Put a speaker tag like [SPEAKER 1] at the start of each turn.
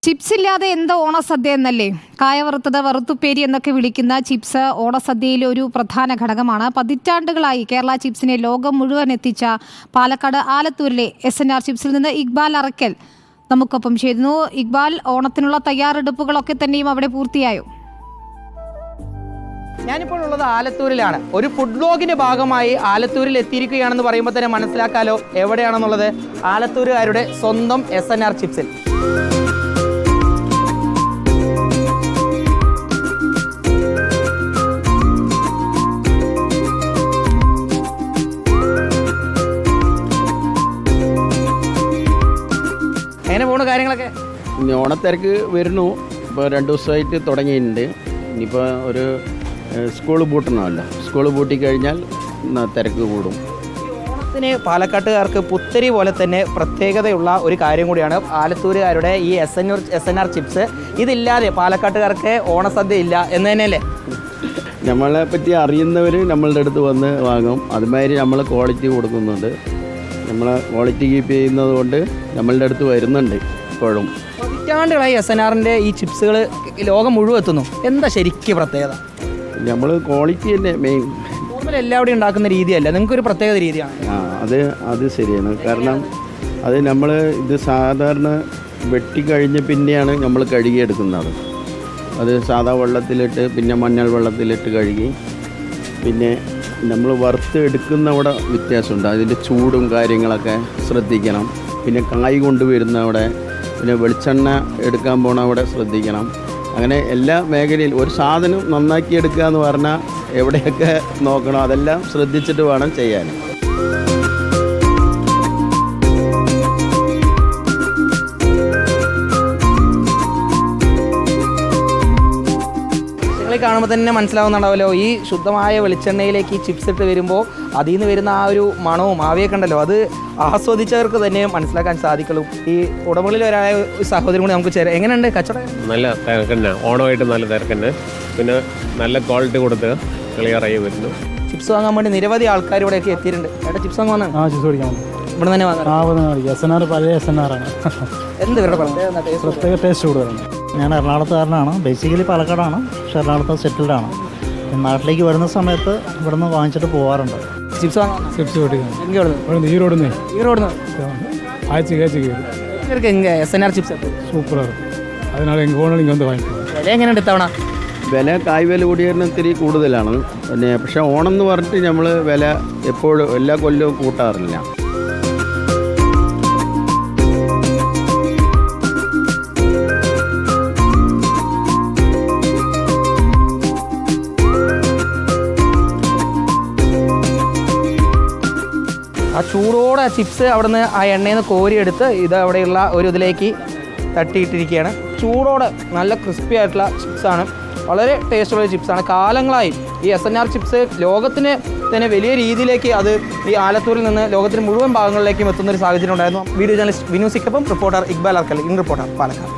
[SPEAKER 1] Chips ഇല്ലാതെ എന്താ ഓണസദ്യ എന്നല്ലേ? കായവറുത്തത്, വറുത്തുപ്പേരി എന്നൊക്കെ വിളിക്കുന്ന ചിപ്സ് ഓണസദ്യയിലെ ഒരു പ്രധാന ഘടകമാണ്. പതിറ്റാണ്ടുകളായി കേരള ചിപ്സിനെ ലോകം മുഴുവൻ എത്തിച്ച പാലക്കാട് ആലത്തൂരിലെ SNR ചിപ്സിൽ നിന്ന് ഇക്ബാൽ അറക്കൽ നമുക്കൊപ്പം ചേരുന്നു. ഇക്ബാൽ, ഓണത്തിനുള്ള തയ്യാറെടുപ്പുകളൊക്കെ തന്നെയും അവിടെ പൂർത്തിയായോ?
[SPEAKER 2] ഞാനിപ്പോൾ ഉള്ളത് ആലത്തൂരിലാണ്. ഒരു ഫുഡ് വ്ലോഗിന്റെ ഭാഗമായി ആലത്തൂരിൽ എത്തിയിരിക്കുകയാണെന്ന് പറയുമ്പോൾ തന്നെ മനസ്സിലാക്കാലോ എവിടെയാണെന്നുള്ളത്. ആലത്തൂരുകാരുടെ സ്വന്തം SNR ചിപ്സിൽ. എങ്ങനെ പോകുന്നു കാര്യങ്ങളൊക്കെ?
[SPEAKER 3] ഓണത്തിരക്ക് വരുന്നു. ഇപ്പോൾ 2 ദിവസമായിട്ട് തുടങ്ങിയിട്ടുണ്ട്. ഇനിയിപ്പോൾ ഒരു സ്കൂൾ പൂട്ടണമല്ലോ. സ്കൂൾ പൂട്ടിക്കഴിഞ്ഞാൽ തിരക്ക് കൂടും.
[SPEAKER 2] ഓണത്തിന് പാലക്കാട്ടുകാർക്ക് പുത്തരി പോലെ തന്നെ പ്രത്യേകതയുള്ള ഒരു കാര്യം കൂടിയാണ് ആലത്തൂരുകാരുടെ ഈ SNR ചിപ്സ്. ഇതില്ലാതെ പാലക്കാട്ടുകാർക്ക് ഓണസദ്യ ഇല്ല എന്ന് തന്നെയല്ലേ?
[SPEAKER 3] നമ്മളെ പറ്റി അറിയുന്നവർ നമ്മളുടെ അടുത്ത് വന്ന് വാങ്ങും. അതുമാതിരി നമ്മൾ ക്വാളിറ്റി കൊടുക്കുന്നുണ്ട്. നമ്മളെ ക്വാളിറ്റി കീപ്പ് ചെയ്യുന്നത് കൊണ്ട് നമ്മളുടെ അടുത്ത് വരുന്നുണ്ട് ഇപ്പോഴും.
[SPEAKER 2] പതിറ്റാണ്ടുകളായി SNRൻ്റെ ഈ ചിപ്സുകൾ ലോകം മുഴുവൻ എത്തുന്നു. എന്താ ശരിക്കും പ്രത്യേകത?
[SPEAKER 3] നമ്മൾ ക്വാളിറ്റി തന്നെ മെയിൻ.
[SPEAKER 2] നോർമൽ എല്ലാവരുടെയും ഉണ്ടാക്കുന്ന രീതിയല്ല, നിങ്ങൾക്കൊരു പ്രത്യേകത രീതിയാണ്.
[SPEAKER 3] അത് ശരിയാണ്. കാരണം അത് നമ്മൾ ഇത് സാധാരണ വെട്ടിക്കഴിഞ്ഞ് പിന്നെയാണ് നമ്മൾ കഴുകിയെടുക്കുന്നത്. അത് സാധാ വെള്ളത്തിലിട്ട് പിന്നെ മഞ്ഞൾ വെള്ളത്തിലിട്ട് കഴുകി പിന്നെ നമ്മൾ വറുത്ത് എടുക്കുന്നവിടെ വ്യത്യാസമുണ്ട്. അതിൻ്റെ ചൂടും കാര്യങ്ങളൊക്കെ ശ്രദ്ധിക്കണം. പിന്നെ കായ് കൊണ്ടുവരുന്ന അവിടെ, പിന്നെ വെളിച്ചെണ്ണ എടുക്കാൻ പോണ അവിടെ ശ്രദ്ധിക്കണം. അങ്ങനെ എല്ലാ മേഖലയിൽ ഒരു സാധനം നന്നാക്കി എടുക്കുക എന്ന് പറഞ്ഞാൽ എവിടെയൊക്കെ നോക്കണം അതെല്ലാം ശ്രദ്ധിച്ചിട്ട് വേണം ചെയ്യാൻ.
[SPEAKER 2] കാണുമ്പോൾ തന്നെ മനസ്സിലാവുന്നുണ്ടാവല്ലോ, ഈ ശുദ്ധമായ വെളിച്ചെണ്ണയിലേക്ക് ഈ ചിപ്സ് ഇട്ട് വരുമ്പോൾ അതിൽ നിന്ന് വരുന്ന ആ ഒരു മണവും ആവിയൊക്കെ ഉണ്ടല്ലോ, അത് ആസ്വദിച്ചവർക്ക് തന്നെ മനസ്സിലാക്കാൻ സാധിക്കുള്ളൂ. ഈ ഉടമകളിൽ ഒരായ സഹോദരൻ കൂടി നമുക്ക് ചേരാം. എങ്ങനെയുണ്ട് കച്ചവടം?
[SPEAKER 4] നല്ല തിരക്കന്നെ, ഓണമായിട്ട് നല്ല തിരക്കന്നെ. പിന്നെ നല്ല ക്വാളിറ്റി കൊടുത്ത് ക്ലിയറായി വരുന്നു.
[SPEAKER 2] ചിപ്സ് വാങ്ങാൻ വേണ്ടി നിരവധി ആൾക്കാർ ഇവിടെയൊക്കെ എത്തിയിട്ടുണ്ട്. ഏട്ടാ ചിപ്സ് വാങ്ങാൻ വന്നാണ്?
[SPEAKER 5] ചിപ്സ് മേടിക്കാൻ
[SPEAKER 2] ഇവിടെ തന്നെ വാങ്ങാം.
[SPEAKER 5] SNR പഴയ SNR ആണ്.
[SPEAKER 2] എന്ത് ഇവരുടെ
[SPEAKER 5] പ്രത്യേക ടേസ്റ്റ് കൂടുതലാണ്. ഞാൻ എറണാകുളത്തുകാരനാണ്. ബേസിക്കലി പാലക്കാടാണ്, പക്ഷെ എറണാകുളത്ത് സെറ്റിൽഡാണ്. നാട്ടിലേക്ക് വരുന്ന സമയത്ത് ഇവിടെ നിന്ന് വാങ്ങിച്ചിട്ട് പോകാറുണ്ട്.
[SPEAKER 2] ചിപ്സ് വാങ്ങാൻ
[SPEAKER 5] ചിപ്സ് മേടിക്കാൻ
[SPEAKER 2] ഈറോഡ് SNR ചിപ്സ്
[SPEAKER 5] സൂപ്പറാണ്. അതിനാൽ എങ്ങോട്ടാണ് വന്ന് വാങ്ങിക്കുന്നത്.
[SPEAKER 2] വില എങ്ങനെയുണ്ട് ഇത്തവണ?
[SPEAKER 3] വില കായ്വില കൂടിയതിന് ഇത്തിരി കൂടുതലാണ്. പിന്നെ പക്ഷേ ഓണം എന്ന് പറഞ്ഞിട്ട് നമ്മൾ വില എപ്പോഴും എല്ലാ കൊല്ലവും കൂട്ടാറില്ല.
[SPEAKER 2] ആ ചൂടോടെ ചിപ്സ് അവിടുന്ന് ആ എണ്ണയിൽ നിന്ന് കോരിയെടുത്ത് ഇത് അവിടെയുള്ള ഒരു ഇതിലേക്ക് തട്ടിയിട്ടിരിക്കുകയാണ്. ചൂടോടെ നല്ല ക്രിസ്പി ആയിട്ടുള്ള ചിപ്സാണ്, വളരെ ടേസ്റ്റുള്ള ചിപ്സാണ്. കാലങ്ങളായി ഈ SNR ചിപ്സ് ലോകത്തിന് തന്നെ വലിയ രീതിയിലേക്ക് അത് ഈ ആലത്തൂരിൽ നിന്ന് ലോകത്തിന് മുഴുവൻ ഭാഗങ്ങളിലേക്കും എത്തുന്ന ഒരു സാഹചര്യം ഉണ്ടായിരുന്നു. വീഡിയോ ജേർണലിസ്റ്റ് വിനു സിക്കപ്പം, റിപ്പോർട്ടർ ഇക്ബാൽ അർക്കൽ, ഇൻ റിപ്പോർട്ടർ പാലക്കാട്.